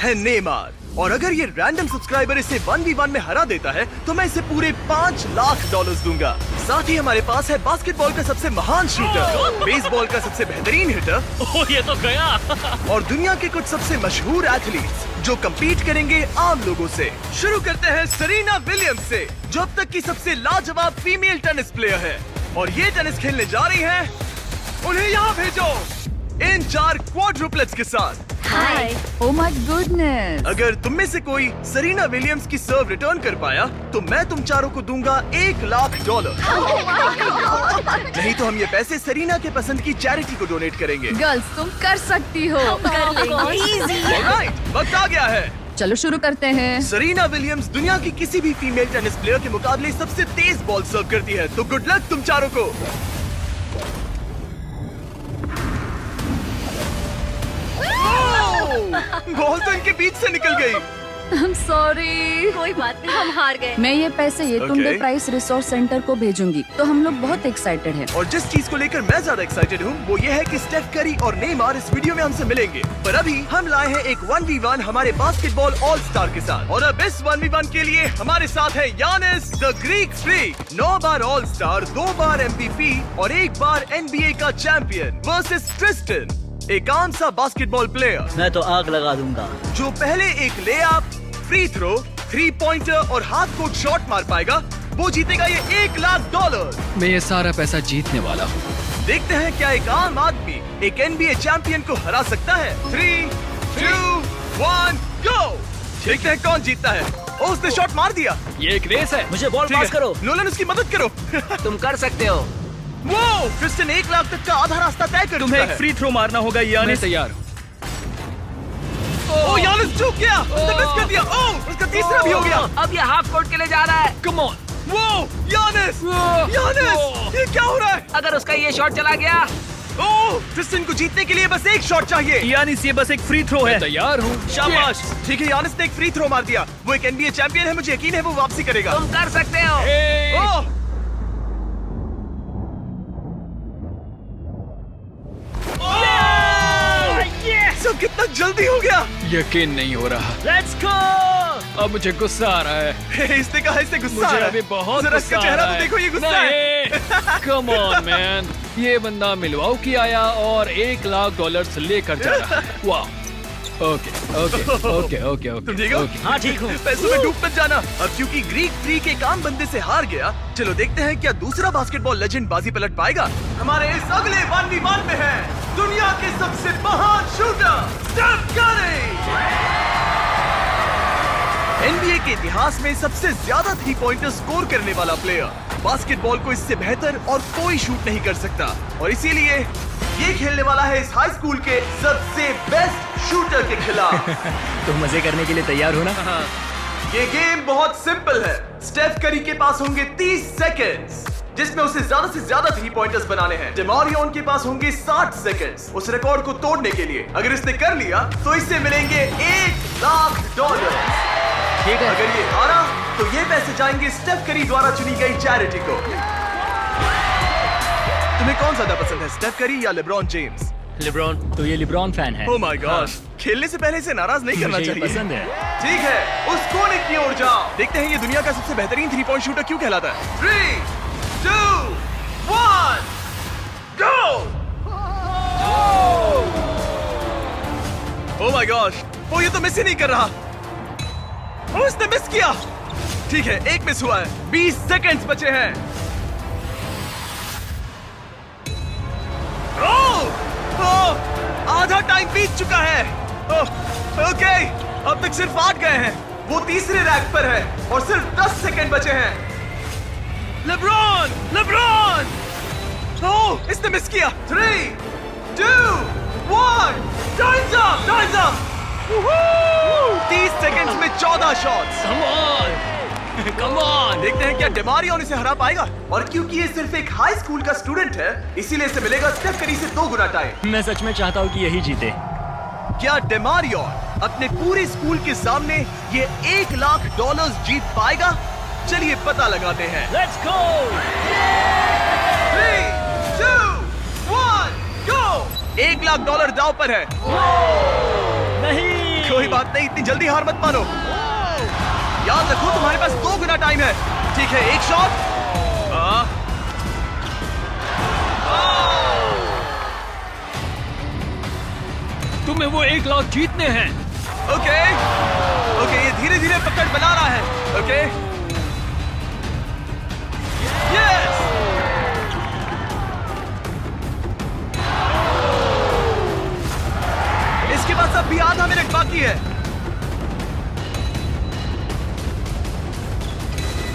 है नेमार। और अगर ये रैंडम सब्सक्राइबर इसे 1v1 में हरा देता है तो मैं इसे पूरे $5 लाख दूंगा। साथ ही हमारे पास है बास्केटबॉल का सबसे महान शूटर, बेसबॉल का सबसे बेहतरीन हिटर, ये तो गया। और दुनिया के कुछ सबसे मशहूर एथलीट्स जो कम्पीट करेंगे आम लोगों से। शुरू करते हैं सेरेना विलियम्स से, जो अब तक की सबसे लाजवाब फीमेल टेनिस प्लेयर है और ये टेनिस खेलने जा रही है। उन्हें यहाँ भेजो इन 4 क्वाड्रुप्लेट्स के साथ। हाय। Oh my goodness. अगर तुम में से कोई सेरेना विलियम्स की सर्व रिटर्न कर पाया तो मैं तुम चारों को दूंगा $1 लाख। नहीं तो हम ये पैसे सेरेना के पसंद की चैरिटी को डोनेट करेंगे। गर्ल्स तुम कर सकती हो। ऑलराइट, वक्त आ गया है। चलो शुरू करते हैं। सेरेना विलियम्स दुनिया की किसी भी फीमेल टेनिस प्लेयर के मुकाबले सबसे तेज बॉल सर्व करती है, तो गुड लक तुम चारों को। बॉल तो इनके बीच से निकल गई। I'm sorry। कोई बात नहीं, हम हार गए। मैं ये पैसे येतुंडे Okay. प्राइस रिसोर्स सेंटर को भेजूंगी, तो हम लोग बहुत एक्साइटेड हैं। और जिस चीज को लेकर मैं ज्यादा एक्साइटेड हूँ वो ये है कि स्टेफ करी और नेमार इस वीडियो में हमसे मिलेंगे। पर अभी हम लाए हैं एक 1v1 हमारे बास्केटबॉल ऑल स्टार के साथ। और अब इस 1v1 के लिए हमारे साथ है Yannis the Greek freak, 9 bar all star, 2 bar MVP और 1 बार NBA का चैंपियन, वर्सेस ट्रिस्टन, एक आम सा बास्केटबॉल प्लेयर मैं तो आग लगा दूंगा। जो पहले एक लेअप, फ्री थ्रो, 3 पॉइंटर और हाफ कोर्ट शॉट मार पाएगा, वो जीतेगा ये $1 लाख। मैं ये सारा पैसा जीतने वाला हूँ। देखते हैं क्या एक आम आदमी एक NBA चैंपियन को हरा सकता है। 3, 2, 1, गो। देखते हैं कौन जीतता है। ओ, उसने शॉट मार दिया। ये एक रेस है। मुझे बॉल ठीक पास है, करो। नोलन उसकी मदद करो। तुम कर सकते हो। वो क्रिस्टन 1 लाख तक का आधा रास्ता तय कर चुका है। फ्री थ्रो मारना होगा यानिस। मैं तैयार हूँ। ओ, यानिस चूक गया। उसने मिस कर दिया। ओ, उसका तीसरा भी हो गया। अब ये हाफ कोर्ट के लिए जा रहा है। Come on. वो यानिस, यानिस, ये क्या हो रहा है? अगर उसका ये शॉट चला गया। ओ, क्रिस्टन को जीतने के लिए बस एक शॉट चाहिए। यानिस ये बस एक फ्री थ्रो है। तैयार हूँ। शाबाश। ठीक है, यानिस ने एक फ्री थ्रो मार दिया। वो एक NBA चैंपियन है, मुझे यकीन है वो वापसी करेगा। तुम कर सकते हो। ओह! सब कितना जल्दी हो गया। यकीन नहीं हो रहा। Let's go. अब मुझे गुस्सा आ रहा है। इसने कहा इससे गुस्सा आ मुझे रहा है। अभी बहुत जरा गुस्सा इसका आ चेहरा रहा तो है। देखो, ये गुस्सा है। Come on man. ये बंदा मिलवाउकी आया और $1 लाख लेकर जा रहा है। वाह। Okay okay okay okay okay. तुम ठीक हो? ओके। हाँ ठीक हूँ। पैसों में डूब मत जाना। अब क्योंकि ग्रीक फ्रीक एक आम बंदे से हार गया, चलो देखते हैं क्या दूसरा बास्केटबॉल लेजेंड बाजी पलट पाएगा। हमारे इस अगले 1v1 में है दुनिया के सबसे महान शूटर स्टेफ करी। NBA के इतिहास में सबसे ज्यादा 3 पॉइंटर स्कोर करने वाला प्लेयर। बास्केटबॉल को इससे बेहतर और कोई शूट नहीं कर सकता, और इसीलिए ये खेलने वाला है इस हाई स्कूल के सबसे बेस्ट शूटर के खिलाफ। तुम मजे करने के लिए तैयार हो ना? ये गेम बहुत सिंपल है। स्टेफ करी के पास होंगे 30 सेकंड्स, जिसमें उसे ज्यादा से ज्यादा 3 पॉइंटर्स बनाने हैं। डेमारियन के पास होंगे 60 सेकंड्स उस रिकॉर्ड को तोड़ने के लिए। अगर इसने कर लिया तो इससे मिलेंगे $1 लाख। ठीक है। अगर ये हारा तो ये पैसे जाएंगे स्टेफ करी द्वारा चुनी गई चैरिटी को। तुम्हें कौन ज्यादा पसंद है, स्टेफ करी या लेब्रॉन जेम्स? लिब्रॉन। तो ये लिब्रॉन फैन है। ओह माय गॉड, खेलने से पहले इसे नाराज नहीं करना मुझे ये चाहिए। पसंद है। ठीक है, उस कोने की ओर जाओ। देखते हैं ये दुनिया का सबसे बेहतरीन 3 पॉइंट शूटर क्यों कहलाता है। 3, 2, 1, गो। ओह माय गॉश, वो ये तो मिस ही नहीं कर रहा। ओ, इसने मिस किया। ठीक है, एक मिस हुआ है। 20 सेकंड्स बचे हैं। आधा टाइम बीत चुका है। ओके, अब तक सिर्फ 8 गए हैं। वो तीसरे रैक पर है और सिर्फ 10 सेकंड बचे हैं। LeBron, LeBron! ओह, इसने मिस किया। 3, 2, 1, times up, times up. 30 seconds में 14 shots. Come on. Come on. देखते हैं क्या डेमारियन इसे हरा पाएगा। और क्योंकि ये सिर्फ एक हाई स्कूल का स्टूडेंट है, इसीलिए इसे मिलेगा स्टेफ करी से 2 गुना टाइम। मैं सच में चाहता हूँ कि यही जीते। क्या डेमारियन अपने पूरे स्कूल के सामने ये $1 लाख जीत पाएगा? चलिए पता लगाते हैं। Let's go. 3, 2, 1, गो। $1 लाख दांव पर है। नहीं। कोई बात नहीं, इतनी जल्दी हार मत मानो। याद रखो तुम्हारे पास 2 गुना टाइम है। ठीक है, एक शॉट। तुम्हें वो 1 लाख जीतने हैं। ओके, ये धीरे धीरे पकड़ बना रहा है। Okay, yes. इसके पास अब भी आधा मिनट बाकी है।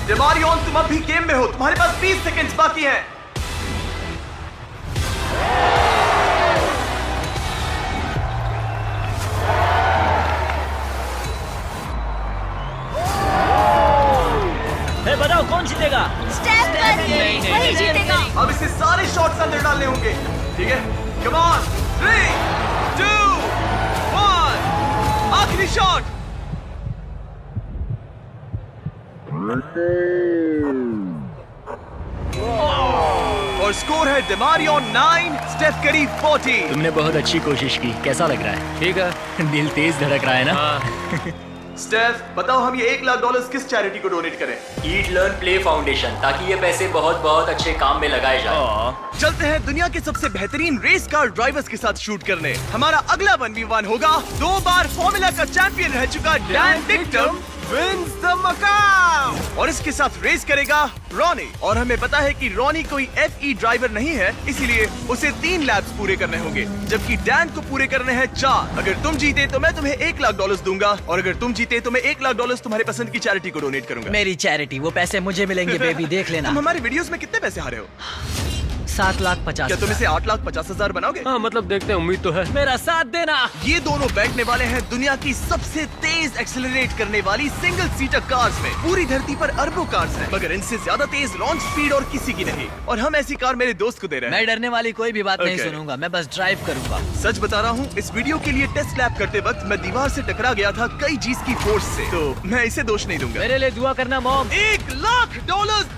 डेमारियन, तुम अब भी गेम में हो, तुम्हारे पास 20 सेकंड्स बाकी हैं। बताओ कौन जीतेगा? स्टेफ करी वही जीतेगा। अब इसे सारे शॉट्स अंदर डालने होंगे। ठीक है, कम ऑन, 3, 2, 1, आखिरी शॉट। और स्कोर है डेमारियन 9, स्टेफ करी 40। तुमने बहुत अच्छी कोशिश की। कैसा लग रहा है? ठीक है। दिल तेज धड़क रहा है ना? स्टेफ, बताओ हम ये $1 लाख किस चैरिटी को डोनेट करें? ईट लर्न प्ले फाउंडेशन, ताकि ये पैसे बहुत बहुत अच्छे काम में लगाए जाए। चलते हैं दुनिया के सबसे बेहतरीन रेस कार ड्राइवर्स के साथ शूट करने। हमारा अगला 1v1 होगा 2 बार फॉर्मूला का चैंपियन रह चुका डैन टिक्टम विंस द मकाम, और इसके साथ रेस करेगा रॉनी। और हमें पता है कि रॉनी कोई FE ड्राइवर नहीं है, इसीलिए उसे 3 लैप्स पूरे करने होंगे, जबकि डैन को पूरे करने हैं 4। अगर तुम जीते तो मैं तुम्हें $1 लाख दूंगा, और अगर तुम जीते तो मैं $1 लाख तुम्हारे पसंद की चैरिटी को डोनेट करूंगा। मेरी चैरिटी, वो पैसे मुझे मिलेंगे बेबी, देख लेना। तुम हमारे वीडियोस में कितने पैसे हारे हो? 7,50,000। क्या तुम इसे 8,50,000 बनाओगे? हाँ, मतलब देखते हैं, उम्मीद तो है। मेरा साथ देना। ये दोनों बैठने वाले हैं दुनिया की सबसे तेज एक्सेलरेट करने वाली सिंगल सीटर कार्स में। पूरी धरती पर अरबों कार्स हैं, मगर इनसे ज्यादा तेज लॉन्च स्पीड और किसी की नहीं। और हम ऐसी कार मेरे दोस्त को दे रहे हैं। मैं डरने वाली कोई भी बात नहीं Okay. सुनूंगा, मैं बस ड्राइव करूंगा। सच बता रहा हूँ, इस वीडियो के लिए टेस्ट लैब करते वक्त मैं दीवार से टकरा गया था कई G's की फोर्स से, तो मैं इसे दोष नहीं दूंगा। मेरे लिए दुआ करना मॉम। $1 लाख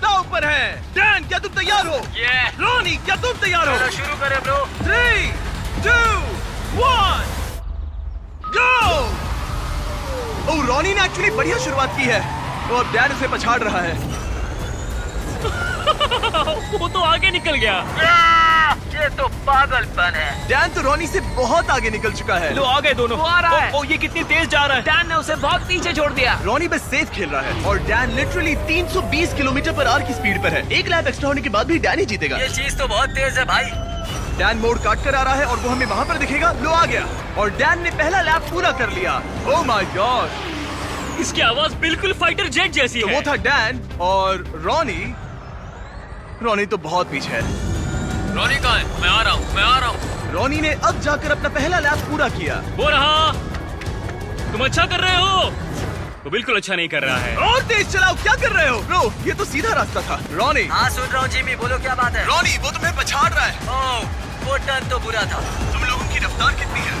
दांव पर है। डैन, क्या तुम तैयार हो? रॉनी, क्या तुम तैयार हो? शुरू करें ब्रो। 3, 2, 1, गो! ओह, रॉनी ने एक्चुअली बढ़िया शुरुआत की है। वो अब डैन उसे पछाड़ रहा है। वो तो आगे निकल गया। ये तो पागलपन है। डैन तो रॉनी से बहुत आगे निकल चुका है। लो, आ गए दोनों। वो आ रहा है। ओ, ये कितनी तेज जा रहा है। डैन ने उसे बहुत पीछे छोड़ दिया। रॉनी बस सेफ खेल रहा है, और Dan literally 320 kilometre per hour की स्पीड पर है। 1 लैप एक्स्ट्रा होने के बाद भी डैन ही जीतेगा। ये चीज तो बहुत तेज है भाई। डैन मोड़ काट कर आ रहा है, और वो हमें वहाँ पर दिखेगा। लो, आ गया, और डैन ने पहला लैप पूरा कर लिया। ओह माय गॉड, इसकी आवाज बिल्कुल फाइटर जेट जैसी तो है। वो था डैन, और रॉनी तो बहुत पीछे है। रॉनी कहाँ है? मैं आ रहा हूँ। रॉनी ने अब जाकर अपना पहला लैप पूरा किया। वो रहा। तुम अच्छा कर रहे हो। वो बिल्कुल अच्छा नहीं कर रहा है। और तेज चलाओ, क्या कर रहे हो? ब्रो, ये तो सीधा रास्ता था। रॉनी, हाँ सुन रहा हूँ जिमी, बोलो क्या बात है। रॉनी, वो तुम्हें पछाड़ रहा है। ओह, वो टर्न तो बुरा था। तुम लोगों की रफ्तार कितनी है?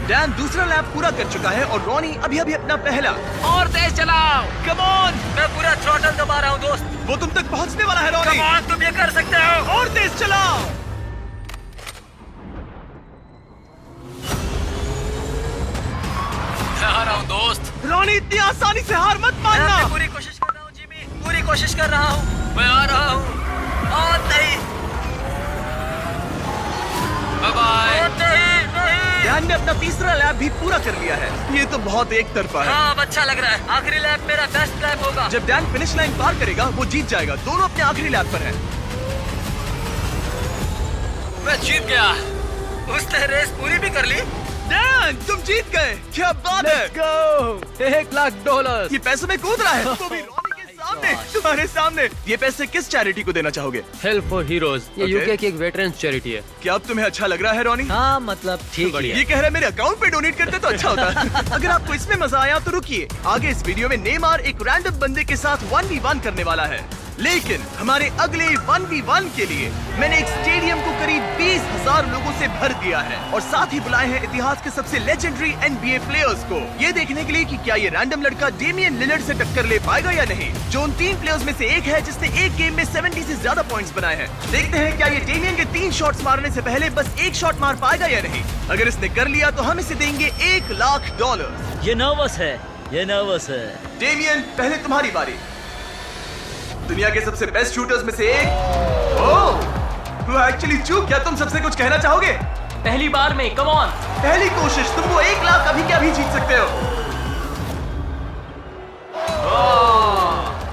डैन दूसरा लैप पूरा कर चुका है, और रॉनी अभी अपना पहला। और तेज चलाओ। कम ऑन, मैं पूरा थ्रॉटल दबा रहा हूँ दोस्त। वो तुम तक पहुंचने वाला है रॉनी। कम ऑन, तुम ये कर सकते हो। और तेज चलाओ। मैं आ रहा हूँ दोस्त। रॉनी, इतनी आसानी से हार मत मानना। मैं पूरी कोशिश कर रहा हूँ जिमी, पूरी कोशिश कर रहा हूँ। मैं आ रहा हूँ। और नहीं, बाय बाय। और नहीं। डैन ने अपना तीसरा लैप भी पूरा कर लिया है। ये तो बहुत एक तरफा है। हाँ, अब अच्छा लग रहा है। आखिरी लैप मेरा बेस्ट लैप होगा। जब डैन फिनिश लाइन पार करेगा, वो जीत जाएगा। दोनों अपने आखिरी लैप पर हैं। मैं जीत गया। उसने रेस पूरी भी कर ली। डैन, तुम जीत गए। क्या बात है। $1 लाख। ये पैसों में कूद रहा है। वो भी रॉनी के सामने, तुम्हारे सामने। ये पैसे किस चैरिटी को देना चाहोगे? हेल्प फॉर हीरोज, ये Okay. यूके की एक वेटरन्स चैरिटी है। क्या अब तुम्हें अच्छा लग रहा है रॉनी? हाँ, मतलब ठीक है। ये कह रहा है मेरे अकाउंट पे डोनेट करते तो अच्छा होता। अगर आपको इसमें मजा आया तो रुकिए, आगे इस वीडियो में नेमार एक रैंडम बंदे के साथ 1v1 करने वाला है। लेकिन हमारे अगले 1v1 के लिए मैंने एक स्टेडियम को करीब 20,000 लोगों से भर दिया है और साथ ही बुलाए हैं इतिहास के सबसे लेजेंडरी NBA प्लेयर्स को, ये देखने के लिए कि क्या ये रैंडम लड़का डेमियन लिलर्ड से टक्कर ले पाएगा या नहीं, जो उन 3 प्लेयर्स में से एक है जिसने एक गेम में 70 से ज्यादा पॉइंट्स बनाए हैं। देखते हैं क्या ये डेमियन के 3 शॉट्स मारने से पहले बस एक शॉट मार पाएगा या नहीं। अगर इसने कर लिया तो हम इसे देंगे $1,00,000। ये नर्वस है, ये नर्वस है। डेमियन, पहले तुम्हारी बारी। दुनिया के सबसे बेस्ट शूटर्स में से एक। ओह, एक्चुअली चूक, क्या तुम सबसे कुछ कहना चाहोगे? पहली बार में, कम ऑन। पहली कोशिश, तुम वो 1,00,000 अभी क्या भी जीत सकते हो।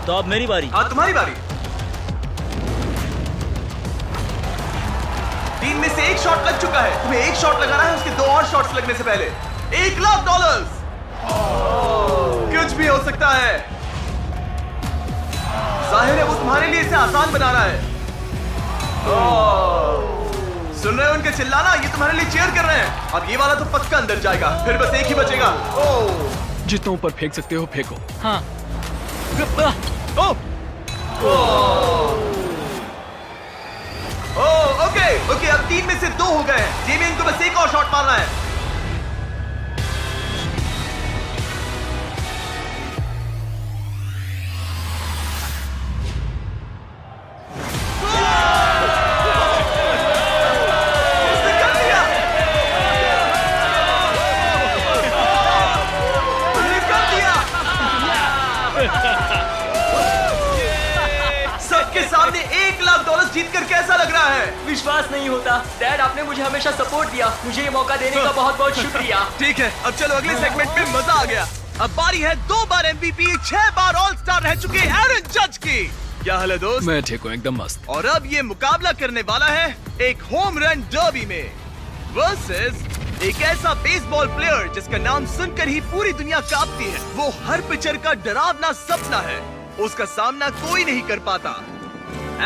तो अब मेरी बारी। हाँ, तुम्हारी बारी। 3 में से एक शॉट लग चुका है, तुम्हें एक शॉट लगाना है उसके 2 और शॉट्स लगने से पहले। $1,00,000। कुछ भी हो सकता है। जाहिर है वो तुम्हारे लिए इसे आसान बना रहा है। सुन रहे हो उनके चिल्लाना? ये तुम्हारे लिए चीयर कर रहे हैं। अब ये वाला तो पक्का अंदर जाएगा, फिर बस एक ही बचेगा। जितना ऊपर फेंक सकते हो फेंको। हाँ। ओके, अब 3 में से 2 हो गए हैं। डेमियन को बस एक और शॉट मारना है। सबके सामने $1,00,000 जीतकर कैसा लग रहा है? विश्वास नहीं होता। डैड, आपने मुझे हमेशा सपोर्ट दिया। मुझे ये मौका देने का बहुत बहुत शुक्रिया। ठीक है, अब चलो अगले सेगमेंट में मजा आ गया। अब बारी है 2 बार MVP, 6 बार ऑल स्टार रह चुके एरन जज की। क्या हाल है दोस्त? मैं ठीक हूँ, एकदम मस्त। और अब ये मुकाबला करने वाला है एक होम रन डर्बी में वर्सेस एक ऐसा बेसबॉल प्लेयर जिसका नाम सुनकर ही पूरी दुनिया कांपती है। वो हर पिचर का डरावना सपना है, उसका सामना कोई नहीं कर पाता।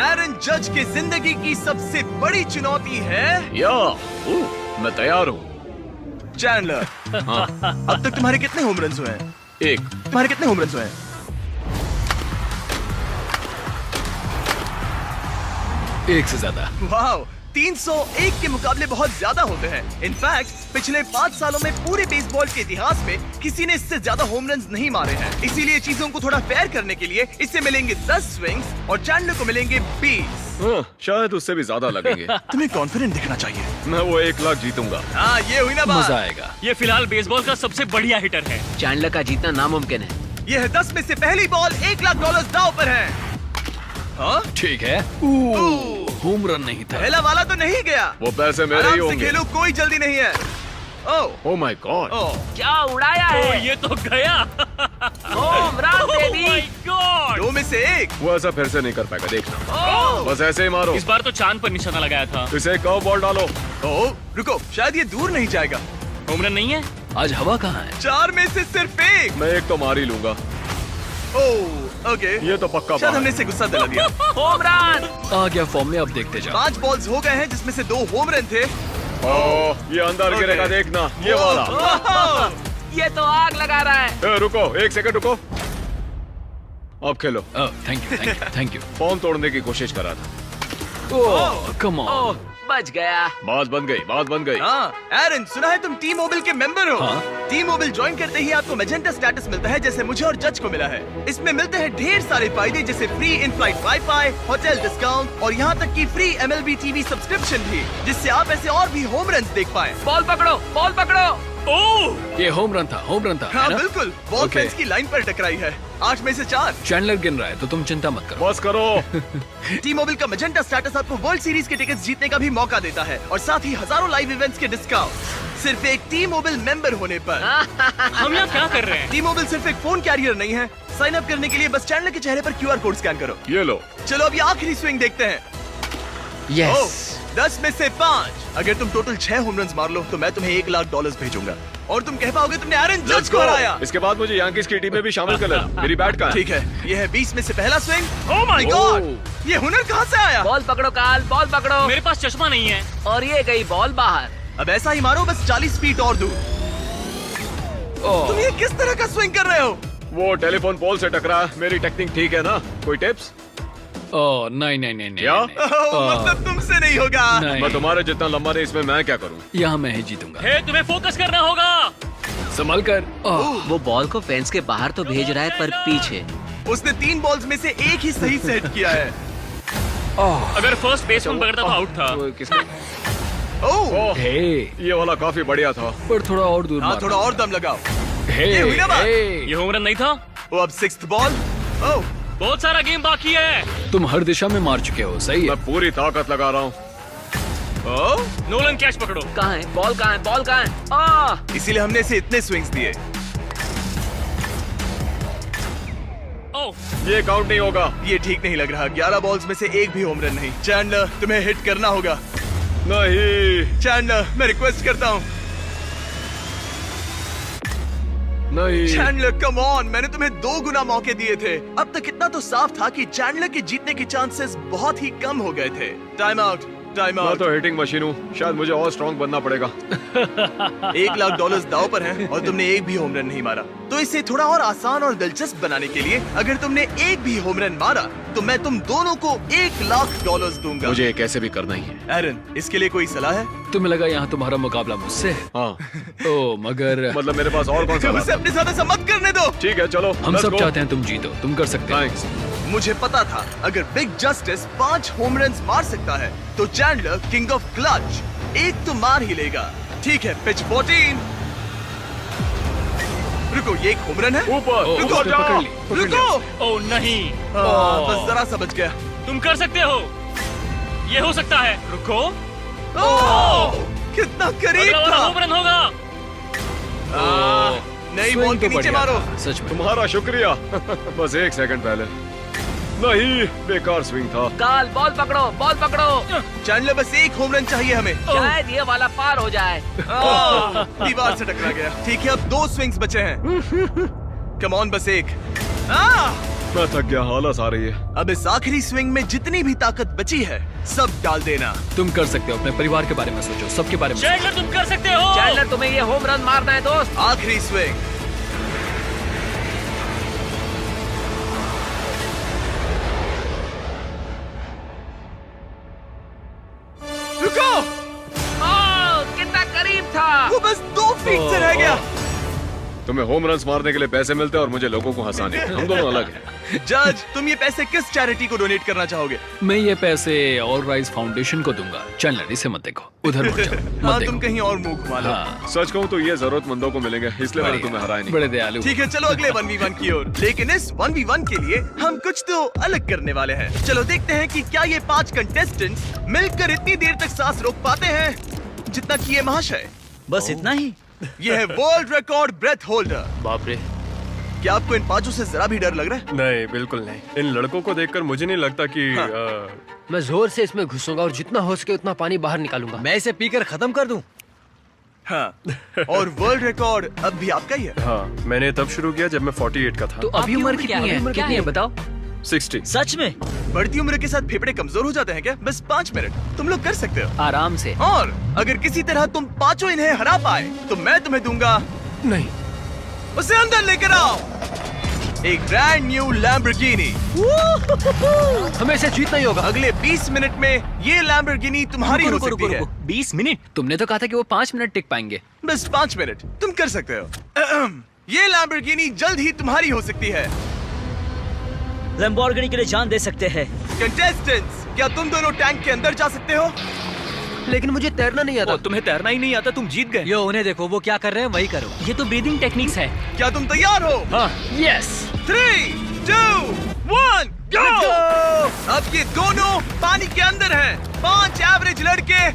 एरन जज के जिंदगी की सबसे बड़ी चुनौती है मैं तैयार हूँ। चैंडलर। अब तक तुम्हारे कितने होम रन्स हुए हैं? 1। तुम्हारे कितने होम रन्स हुए हैं? 1 से ज्यादा। वाह, 301 के मुकाबले बहुत ज्यादा होते हैं। इनफैक्ट पिछले 5 सालों में पूरे बेसबॉल के इतिहास में किसी ने इससे ज्यादा होम रन्स नहीं मारे हैं। इसीलिए चीजों को थोड़ा फेयर करने के लिए इससे मिलेंगे 10 स्विंग्स और चैंडलर को मिलेंगे 20। शायद उससे भी ज्यादा लगेंगे। तुम्हें कॉन्फिडेंट दिखना चाहिए। मैं वो 1,00,000 जीतूंगा। हाँ, ये हुई ना बात। मजा आएगा। ये फिलहाल बेसबॉल का सबसे बढ़िया हिटर है। चैंडलर का जीतना नामुमकिन है। ये है 10 में से पहली बॉल। $1,00,000 दांव पर है। हाँ? ठीक है। होम रन नहीं था। पहला वाला तो नहीं गया। वो पैसे मेरे ही आराम से होंगे। खेलो, कोई जल्दी नहीं है। Oh my God. क्या उड़ाया ओ, है? ये तो गया। Home run Oh baby. my God! 2 में से 1। वो ऐसा फिर से नहीं कर पाएगा, देखना। बस ऐसे ही मारो। इस बार तो चांद पर निशाना लगाया था। इसे कर्व बॉल डालो। ओह, रुको, शायद ये दूर नहीं जाएगा। होम रन नहीं है। आज हवा कहाँ है? 4 में से सिर्फ 1। मैं एक तो मार ही लूंगा। ओह, ओके। ये तो पक्का शायद बात हमने है। इसे गुस्सा दिला दिया। Home run. आ गया फॉर्म में, अब देखते जाओ। 5 बॉल्स हो गए हैं जिसमें से 2 होम रन थे। ओह, ये अंदर Okay. गिरेगा, देखना। ये वाला। ओह, ये तो आग लगा रहा है। रुको, 1 सेकंड रुको। अब खेलो। Thank you. फॉर्म तोड़ने की कोशिश कर रहा था। ओह, कम ओह, ऑन। बच गया। बात बन गई। हाँ, एरन, सुना है तुम टी मोबाइल के मेंबर हो? हाँ। टी मोबाइल ज्वाइन करते ही आपको मैजेंटा स्टेटस मिलता है, जैसे मुझे और जज को मिला है। इसमें मिलते हैं ढेर सारे फायदे, जैसे free in flight wifi, hotel discount और यहाँ तक की फ्री MLB TV सब्सक्रिप्शन भी, जिससे आप ऐसे और भी होम रन देख पाए। बॉल पकड़ो, बॉल पकड़ो। ओह, ये होम रन था हाँ है ना? बिल्कुल, बॉल Okay. फेंस की लाइन पर टकराई है। 8 में से 4। चैंडलर गिन रहा है तो तुम चिंता मत करो। बस करो। टी मोबाइल का मैजेंटा स्टेटस आपको वर्ल्ड सीरीज के टिकट्स जीतने का भी मौका देता है और साथ ही हजारों लाइव इवेंट्स के डिस्काउंट सिर्फ एक टी मोबाइल मेंबर होने पर। हम यहाँ क्या कर रहे हैं? टी मोबाइल सिर्फ एक फोन कैरियर नहीं है। साइन अप करने के लिए बस चैनल के चेहरे पर QR कोड स्कैन करो। ये लो। चलो अब ये आखिरी स्विंग देखते हैं। यस। 10 में से 5। अगर तुम टोटल 6 होम रन्स मार लो तो मैं तुम्हें $1,00,000 भेजूंगा और तुम कह पाओगे तुमने एरन जज Let's को go. हराया। इसके बाद मुझे यांकीज की टीम में भी शामिल कर लेना। मेरी बैट का ठीक है, ये है 20 में से पहला स्विंग। Oh my God! ये हुनर कहाँ से आया? बॉल पकड़ो काल, बॉल पकड़ो। मेरे पास चश्मा नहीं है। और ये गई बॉल बाहर। अब ऐसा ही मारो, बस 40 फीट और दूर। तुम ये किस तरह का स्विंग कर रहे हो? वो टेलीफोन पोल से टकरा। मेरी टेक्निक ठीक है ना? कोई टिप्स? ओह नहीं नहीं नहीं नहीं क्या? नहीं। मतलब तुमसे नहीं होगा। नहीं। मैं तुम्हारे जितना लंबा नहीं, इसमें मैं क्या करूं? यहाँ मैं ही जीतूंगा। हे, तुम्हें फोकस करना होगा। संभल कर। वो बॉल को फेंस के बाहर तो भेज रहा है पर पीछे। उसने 3 बॉल्स में से एक ही सही सेट किया है। अगर फर्स्ट बेसमैन पकड़ता तो आउट था। वो किसने? ओह, हे, ये वाला काफी बढ़िया था। पर थोड़ा और दूर हाँ मारना। थोड़ा और दम लगाओ। हे, ये हुई ना बात? हे, ये होम रन नहीं था। वो अब 6th बॉल। ओह, बहुत सारा गेम बाकी है। तुम हर दिशा में मार चुके हो, सही है। मैं पूरी ताकत लगा रहा हूँ। ओह, नोलन कैच पकड़ो। कहाँ है बॉल? कहाँ है बॉल? कहाँ है? इसीलिए हमने इसे इतने स्विंग्स दिए। ओह, ये काउंट नहीं होगा। ये ठीक नहीं लग रहा। 11 बॉल्स में से एक भी होम रन नहीं। चैंडलर, तुम्हें हिट करना होगा। नहीं, चैंडलर, मैं रिक्वेस्ट करता हूँ। नहीं। चैंडलर कम ऑन, मैंने तुम्हें 2 गुना मौके दिए थे। अब तक इतना तो साफ था कि चैंडलर के जीतने के चांसेस बहुत ही कम हो गए थे। टाइम आउट, टाइम मैं आउट। तो हिटिंग मशीन हूँ, शायद मुझे और स्ट्रॉन्ग बनना पड़ेगा। $1 लाख दाव पर हैं और तुमने एक भी होम रन नहीं मारा। तो इसे थोड़ा और आसान और दिलचस्प बनाने के लिए अगर तुमने एक भी होम रन मारा तो मैं तुम दोनों को $1 लाख दूंगा। मुझे ये कैसे भी करना ही है। एरन, इसके लिए कोई सलाह है? तुम्हें लगा यहाँ तुम्हारा मुकाबला मुझसे है? हाँ, ओ मगर मतलब मेरे पास और कौन सा उसे अपने साथ ऐसा मत करने दो। ठीक है, चलो हम let's सब go। चाहते हैं तुम जीतो, तुम कर सकते हो। थैंक्स। मुझे पता था अगर बिग जस्टिस 5 होम रन मार सकता है तो चैंडलर किंग ऑफ क्लच एक तो मार ही लेगा। ठीक है, पिच 14। रुको, ये एक होम रन है? ऊपर, ओ, रुको, उसने पकड़ ली, पकड़ लिया। रुको। ओह नहीं। बस जरा सा बच गया। तुम कर सकते हो। ये हो सकता है। रुको। कितना करीब अगला वाला था। होम रन होगा। नई स्विंग बॉल के तो नीचे बढ़िया मारो। था, सच में। तुम्हारा शुक्रिया। बस 1 सेकंड पहले। नहीं, बेकार स्विंग था। काल बॉल पकड़ो, बॉल पकड़ो। चैंडलर, बस एक होम रन चाहिए हमें। शायद ये वाला पार हो जाए। दीवार से टकरा गया। ठीक है, अब 2 स्विंग्स बचे हैं। कम ऑन, बस एक। मैं थक गया, आलस आ रही है। अब इस आखिरी स्विंग में जितनी भी ताकत बची है सब डाल देना। तुम कर सकते हो, अपने परिवार के बारे में सोचो, सबके बारे में सोचो। चैंडलर, तुम कर सकते हो। चैंडलर, तुम्हें ये होम रन मारना है दोस्त। आखिरी स्विंग। रुको, कितना करीब था। वो बस 2 फीट से रह गया। तुम्हें होम रन्स मारने के लिए पैसे मिलते हैं और मुझे लोगों को हंसाने। हम दोनों अलग हैं। जज, तुम ये पैसे किस चैरिटी को डोनेट करना चाहोगे? मैं ये पैसे ऑल राइज फाउंडेशन को दूंगा। चैंडलर, इसे मत देखो, उधर मुड़ जाओ, हाँ, मत तुम देखो। कहीं और मुंह घुमा लो। हाँ, सच कहूँ तो ये जरूरतमंदों को मिलेंगे, इसलिए मैंने तुम्हें हराया नहीं। बड़े दयालु। ठीक है, चलो अगले 1v1 की ओर। लेकिन इस 1v1 के लिए हम कुछ तो अलग करने वाले हैं। चलो देखते हैं कि क्या ये 5 कंटेस्टेंट्स मिलकर इतनी देर तक सांस रोक पाते हैं जितना कि ये महाशय। बस इतना ही? ये है वर्ल्ड रिकॉर्ड ब्रेथ होल्डर। बाप रे। क्या आपको इन 5 से जरा भी डर लग रहा है? नहीं, बिल्कुल नहीं। इन लड़कों को देखकर मुझे नहीं लगता कि मैं जोर से इसमें घुसूंगा और जितना हो सके उतना पानी बाहर निकालूंगा। मैं इसे पीकर खत्म कर दूं। हाँ, और वर्ल्ड रिकॉर्ड अब भी आपका ही है। हाँ, मैंने तब शुरू किया जब मैं 48 का था। तो अभी उम्र कितनी है? क्या है बताओ? 60। सच में? बढ़ती उम्र के साथ फेफड़े कमजोर हो जाते हैं क्या? बस 5 मिनट तुम लोग कर सकते हो। आराम से। और अगर किसी तरह तुम 5 इन्हें हरा पाए तो मैं तुम्हें दूंगा, नहीं। उसे अंदर लेकर आओ, एक ब्रांड न्यू लैम्बोर्गिनी। हमें इसे जीतना ही होगा। अगले 20 मिनट में ये लैम्बोर्गिनी तुम्हारी हो सकती है। 20 मिनट? तुमने तो कहा था कि वो 5 मिनट टिक पाएंगे। बस 5 मिनट, तुम कर सकते हो। ये लैम्बोर्गिनी जल्द ही तुम्हारी हो सकती है। लैम्बोर्गिनी के लिए जान दे सकते हैं। कंटेस्टेंट्स, क्या तुम दोनों टैंक के अंदर जा सकते हो? लेकिन मुझे तैरना नहीं आता। तुम्हें तैरना ही नहीं आता, तुम जीत गए। यो, उन्हें देखो, वो क्या कर रहे हैं वही करो। ये तो ब्रीदिंग टेक्निक्स है। क्या तुम तैयार हो? हाँ। यस। 3, 2, 1, गो! अब ये दोनों पानी के अंदर हैं। 5 एवरेज लड़के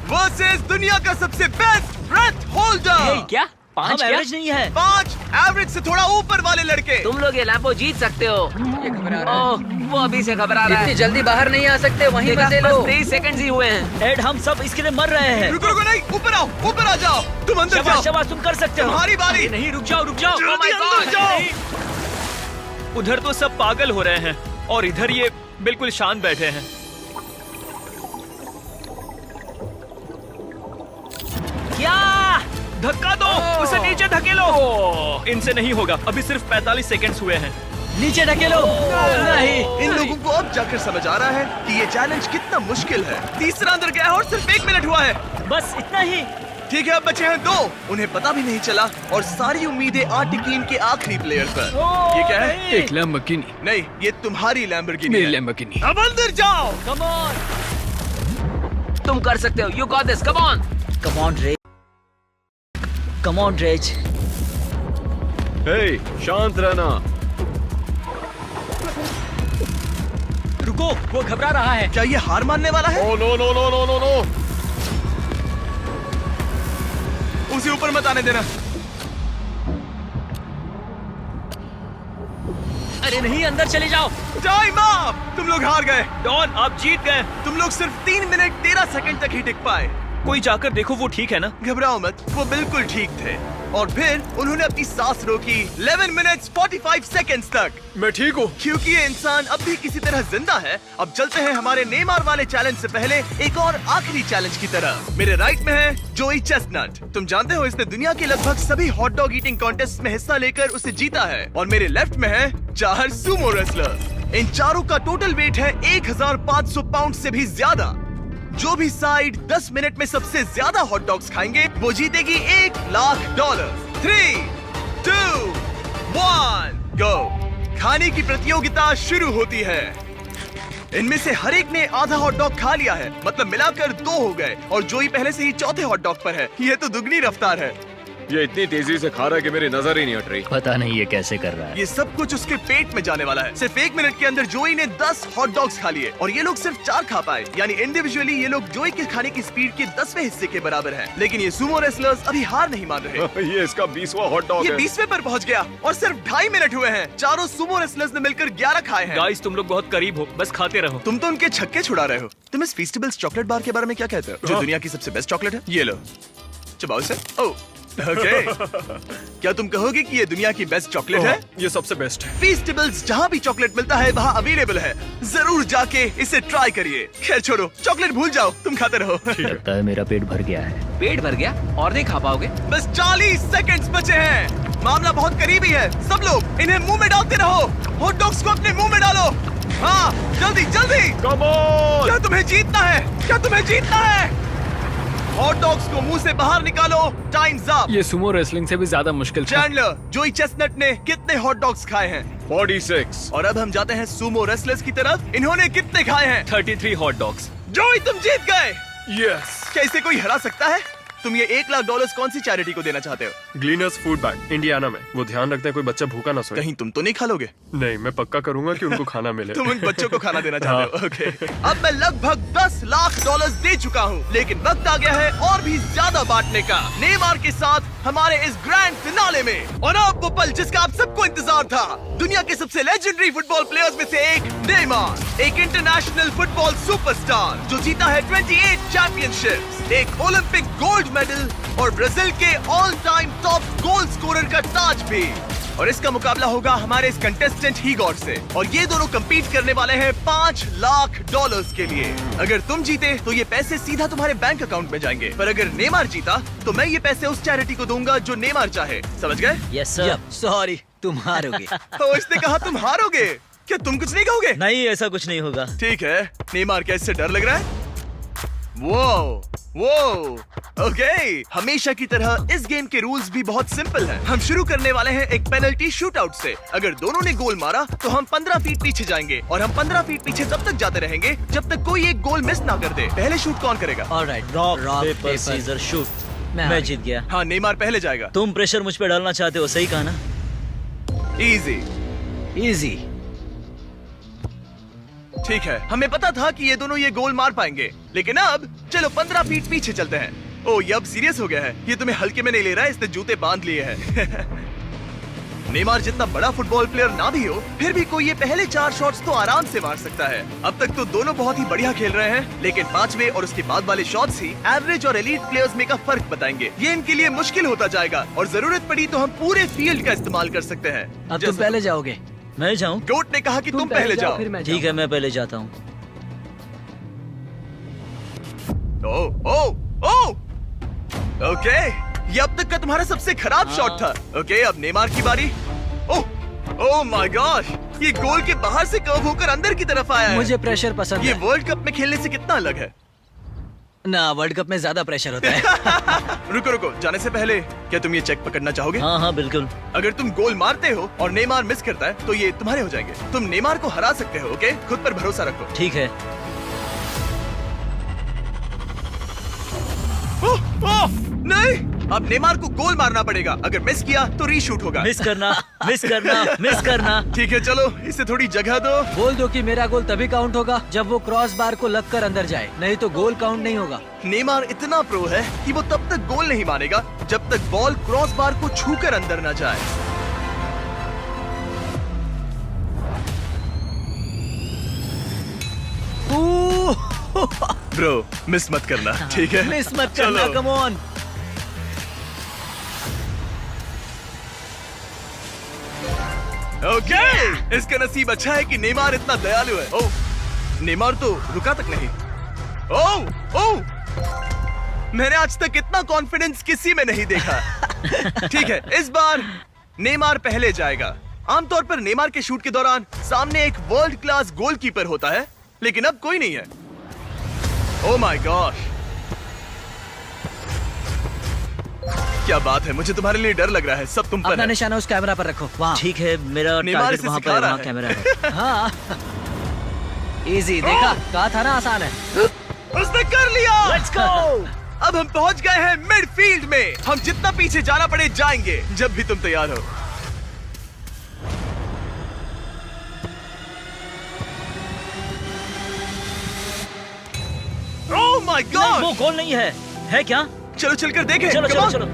वर्सेस दुनिया का सबसे बेस्ट ब्रेथ होल्डर। क्या 5 एवरेज नहीं है? 5 एवरेज से थोड़ा ऊपर वाले लड़के। तुम लोग ये लैम्बो जीत सकते हो। ये घबरा रहा है। ओह, वो अभी से घबरा रहा इतनी है। जल्दी बाहर नहीं आ सकते, वहीं देखा, मजे बस लो। 23 सेकंड्स ही हुए हैं। एड, हम सब इसके लिए मर रहे हैं। रुको रुको, नहीं, ऊपर आओ, ऊपर आ जाओ। तुम अंदर जाओ। शाबाश शाबाश, तुम कर सकते हो। तुम्हारी बारी। नहीं, रुक जाओ, रुक जाओ। जल्दी Oh my अंदर God, जाओ। नहीं। उधर तो सब पागल हो रहे हैं और इधर ये बिल्कुल शांत बैठे हैं। क्या? धक्का दो, उसे नीचे धकेलो। इनसे नहीं होगा, अभी सिर्फ 45 सेकंड्स हुए हैं। नीचे ढकेलो। नहीं। इन लोगों को अब जाकर समझ आ रहा है कि ये चैलेंज कितना मुश्किल है। तीसरा अंदर गया है और सिर्फ 1 मिनट हुआ है। बस इतना ही। ठीक है, अब बचे हैं 2। उन्हें पता भी नहीं चला और सारी उम्मीदें आ टिकी इनके आखिरी प्लेयर पर। ये क्या है? एक लैम्बोर्गिनी। नहीं, ये तुम्हारी लैम्बोर्गिनी मेरी है। लैम्बोर्गिनी। अब अंदर जाओ। Come on. तुम कर सकते हो। You got this, come on. Come on Rage. Come on Rage. Hey, शांत रहना। रुको, वो घबरा रहा है। क्या ये हार मानने वाला है? Oh no no no no no no. उसे ऊपर मत आने देना। अरे नहीं, अंदर चले जाओ। Time up! तुम लोग हार गए। डॉन, आप जीत गए। तुम लोग सिर्फ 3 मिनट 13 सेकंड तक ही टिक पाए। कोई जाकर देखो, वो ठीक है ना? घबराओ मत, वो बिल्कुल ठीक थे। और फिर उन्होंने अपनी सांस रोकी 11 मिनट्स 45 सेकंड्स तक। मैं ठीक हूँ। क्योंकि ये इंसान अब भी किसी तरह जिंदा है। अब चलते हैं हमारे नेमार वाले चैलेंज से पहले एक और आखिरी चैलेंज की तरफ। मेरे राइट में है जोई चेस्टनट। तुम जानते हो इसने दुनिया के लगभग सभी हॉट डॉग ईटिंग कॉन्टेस्ट में हिस्सा लेकर उसे जीता है। और मेरे लेफ्ट में है 4 सुमो रेसलर। इन चारों का टोटल वेट है 1500 पाउंड से भी ज्यादा। जो भी साइड 10 मिनट में सबसे ज्यादा हॉट डॉग्स खाएंगे वो जीतेगी $1,00,000। 3, 2, 1, गो। खाने की प्रतियोगिता शुरू होती है। इनमें से हर एक ने आधा हॉट डॉग खा लिया है, मतलब मिलाकर 2 हो गए। और जोई पहले से ही चौथे हॉट डॉग पर है। ये तो दुगनी रफ्तार है। ये इतनी तेजी से खा रहा है कि मेरी नजर ही नहीं हट रही। पता नहीं ये कैसे कर रहा है। ये सब कुछ उसके पेट में जाने वाला है। सिर्फ 1 मिनट के अंदर जोई ने 10 हॉट डॉग्स खा लिए और ये लोग सिर्फ 4 खा पाए। यानी इंडिविजुअली ये लोग जोई के खाने की स्पीड के 10वें हिस्से के बराबर हैं। लेकिन ये सुमो रेसलर्स अभी हार नहीं मान रहे। ये इसका 20वां हॉट डॉग ये है। 20वें पर पहुंच गया और सिर्फ 2.5 मिनट हुए हैं। चारों सुमो रेसलर्स ने मिलकर 11 खाए हैं। गाइस, तुम लोग बहुत करीब हो, बस खाते रहो। तुम तो उनके छक्के छुड़ा रहे हो। तुम इस फेस्टिवल्स चॉकलेट बार के बारे में क्या कहते हो? जो दुनिया की सबसे बेस्ट चॉकलेट है। ये लो, चबाओ इसे। ओह, ओके। क्या तुम कहोगे कि ये दुनिया की बेस्ट चॉकलेट है? ये सबसे बेस्ट है। फेस्टिवल्स जहाँ भी चॉकलेट मिलता है वहाँ अवेलेबल है। जरूर जाके इसे ट्राई करिए। खैर छोड़ो, चॉकलेट भूल जाओ, तुम खाते रहो। लगता है मेरा पेट भर गया है। पेट भर गया और नहीं खा पाओगे? बस 40 सेकंड्स बचे हैं। मामला बहुत करीबी है। सब लोग इन्हें मुंह में डालते रहो। हॉट डॉग्स को अपने मुंह में डालो। हाँ, जल्दी जल्दी। Come on. क्या तुम्हें जीतना है? क्या तुम्हें जीतना है? हॉट डॉग्स को मुंह से बाहर निकालो। Times up. ये सुमो रेसलिंग से भी ज्यादा मुश्किल था। चैंडलर, जोई चेस्टनट ने कितने हॉट डॉग्स खाए हैं? 46। और अब हम जाते हैं सुमो रेसलर्स की तरफ। इन्होंने कितने खाए हैं? 33 हॉट डॉग्स। जोई, तुम जीत गए। यस। क्या इसे कोई हरा सकता है? तुम ये $1,00,000 कौन सी चैरिटी को देना चाहते हो? ग्लीनर्स फूड बैंक, इंडियाना में। वो ध्यान रखते हैं कोई बच्चा भूखा ना सोए। कहीं तुम तो नहीं खा लोगे? नहीं, मैं पक्का करूंगा कि उनको खाना मिले। तुम उन बच्चों को खाना देना चाहते हो? ओके। अब मैं लगभग $10,00,000 दे चुका हूँ, लेकिन वक्त आ गया है और भी ज्यादा बांटने का। नेमार के साथ हमारे इस ग्रैंड फिनाले में। और अब वो पल जिसका आप सबको इंतजार था। दुनिया के सबसे लेजेंडरी फुटबॉल प्लेयर्स में से एक नेमार, एक इंटरनेशनल फुटबॉल सुपरस्टार जो जीता है 28 चैंपियनशिप्स, एक ओलंपिक गोल्ड मेडल और ब्राजील के all time top goal scorer का ताज भी। और इसका मुकाबला होगा हमारे इस कंटेस्टेंट हीगोर से। और ये दोनों compete करने वाले हैं $5,00,000 के लिए। अगर तुम जीते तो ये पैसे सीधा तुम्हारे बैंक अकाउंट में जाएंगे, पर अगर नेमार जीता तो मैं ये पैसे उस चैरिटी को दूंगा जो नेमार चाहे। समझ गए? Yes sir. सॉरी, तुम हारोगे। तो इसने कहा तुम हारोगे। क्या तुम कुछ नहीं कहोगे? नहीं, ऐसा कुछ नहीं होगा। ठीक है। नेमार, क्या इससे डर लग रहा है? वो ओके। हमेशा की तरह इस गेम के रूल्स भी बहुत सिंपल हैं। हम शुरू करने वाले हैं एक पेनल्टी शूटआउट से। अगर दोनों ने गोल मारा तो हम 15 फीट पीछे जाएंगे और हम 15 फीट पीछे तब तक जाते रहेंगे जब तक कोई एक गोल मिस ना कर दे। पहले शूट कौन करेगा? Alright, rock paper scissor shoot. मैं जीत गया। हाँ, नेमार पहले जाएगा। तुम प्रेशर मुझ पे डालना चाहते हो, सही कहा ना? इजी। इजी। ठीक है, हमें पता था कि ये दोनों ये गोल मार पाएंगे, लेकिन अब चलो 15 फीट पीछे चलते हैं। ओ, ये अब सीरियस हो गया है। ये तुम्हें हल्के में नहीं ले रहा है, इसने जूते बांध लिए हैं। नेमार जितना बड़ा फुटबॉल प्लेयर ना भी हो, फिर भी कोई ये पहले 4 शॉट्स तो आराम से मार सकता है। अब तक तो दोनों बहुत ही बढ़िया खेल रहे हैं, लेकिन 5वें और उसके बाद वाले शॉट्स ही एवरेज और एलीट प्लेयर्स में का फर्क बताएंगे। ये इनके लिए मुश्किल होता जाएगा और जरूरत पड़ी तो हम पूरे फील्ड का इस्तेमाल कर सकते हैं। अब तुम पहले जाओगे? मैं जाऊं? गोट ने कहा कि तुम पहले जाओ। ठीक है, मैं पहले जाता हूँ। ओके, ये अब तक का तुम्हारा सबसे खराब शॉट था। ओके, अब नेमार की बारी। ओह माय गॉड, ये गोल के बाहर से कर्व होकर अंदर की तरफ आया है। मुझे प्रेशर पसंद ये है। वर्ल्ड कप में खेलने से कितना अलग है? ना, वर्ल्ड कप में ज्यादा प्रेशर होता है। रुको रुको, जाने से पहले क्या तुम ये चेक पकड़ना चाहोगे? हाँ हाँ बिल्कुल। अगर तुम गोल मारते हो और नेमार मिस करता है तो ये तुम्हारे हो जाएंगे। तुम नेमार को हरा सकते हो, ओके? खुद पर भरोसा रखो। ठीक है। ओह, ओह, नहीं, अब नेमार को गोल मारना पड़ेगा। अगर मिस किया तो रीशूट होगा। मिस करना, मिस करना, मिस करना। ठीक है, चलो इसे थोड़ी जगह दो। बोल दो कि मेरा गोल तभी काउंट होगा जब वो क्रॉस बार को लगकर अंदर जाए, नहीं तो गोल काउंट नहीं होगा। नेमार इतना प्रो है कि वो तब तक गोल नहीं मानेगा जब तक बॉल क्रॉस बार को छूकर अंदर न जाए। ब्रो, मिस मत करना, ठीक है? मिस मत करना, चलो। Come on. ओके, इसका नसीब अच्छा है कि नेमार इतना दयालु है। ओह, नेमार तो रुका तक नहीं। ओह, ओह, मैंने आज तक इतना कॉन्फिडेंस किसी में नहीं देखा। ठीक है, इस बार नेमार पहले जाएगा। आमतौर पर नेमार के शूट के दौरान सामने एक वर्ल्ड क्लास गोलकीपर होता है, लेकिन अब कोई नहीं है। ओह माय गॉड, क्या बात है! मुझे तुम्हारे लिए डर लग रहा है। सब तुम पर अपना है। निशाना उस कैमरा पर रखो। वहाँ। ठीक है, मेरा नेमार टारगेट इसे वहाँ सिखा पर रहा वहाँ है। कैमरा है। हाँ। इजी, देखा? कहा था ना आसान है। उसने कर लिया। Let's go. अब हम पहुंच गए हैं मिडफील्ड में। हम जितना पीछे जाना पड़े जाएंगे, जब भी तुम तैयार हो। ओह माय नहीं, गॉड! वो गोल नहीं है। है क्या? चलो चलकर देखें। चलो Come चलो on। चलो।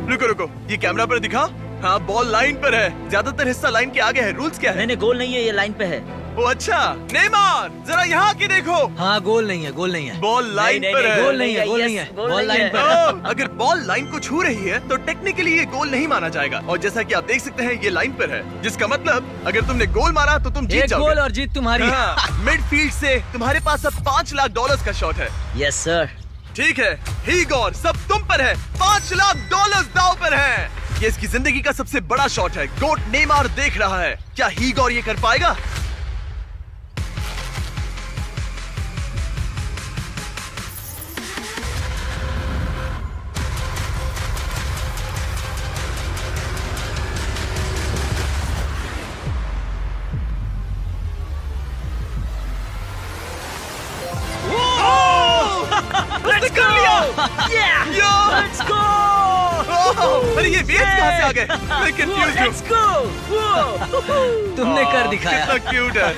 रुको रुको, ये कैमरा पर दिखा। हाँ, बॉल लाइन पर है। ज्यादातर हिस्सा लाइन के आगे है। रूल्स क्या है? नहीं नहीं, गोल नहीं है, ये लाइन पे है। ओ अच्छा, नेमार, जरा यहाँ की देखो। हाँ, गोल नहीं है, गोल नहीं है। बॉल लाइन नहीं, पर नहीं, है। गोल नहीं है, गोल Yes, नहीं है। गोल बॉल नहीं लाइन है। पर है। ओह, अगर बॉल लाइन को छू रही है तो टेक्निकली ये गोल नहीं माना जाएगा। और जैसा कि आप देख सकते हैं, ये लाइन पर है, जिसका मतलब अगर तुमने गोल मारा तो तुम जीत एक जाओगे। गोल और जीत तुम्हारी। हाँ, मिडफील्ड से तुम्हारे पास अब $5 लाख का शॉट है। Yes sir. ठीक है, हीगोर, सब तुम पर है। $5 लाख दांव पर है। ये इसकी जिंदगी का सबसे बड़ा शॉट है। गोट नेमार देख रहा है। क्या हीगोर ये कर पाएगा? उसने कर लिया। यो! Let's go. ओह, अरे ये वेव्स कहाँ से आ गए? मैं कंफ्यूज हूँ। Let's go. तुमने कर दिखाया। कितना क्यूट है।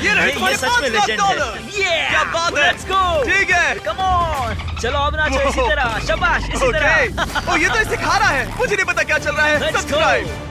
ये रहे नहीं, तुम्हारे ये सच में $5 लाख। legend है। Yeah! क्या बात है। Let's go. ठीक है। कम ऑन, चलो अब नाचो इसी तरह। शाबाश, इसी तरह। ओके। ओ, ये तो इसे खा रहा है। मुझे नहीं पता क्या चल रहा है। Let's go. सब्सक्राइब।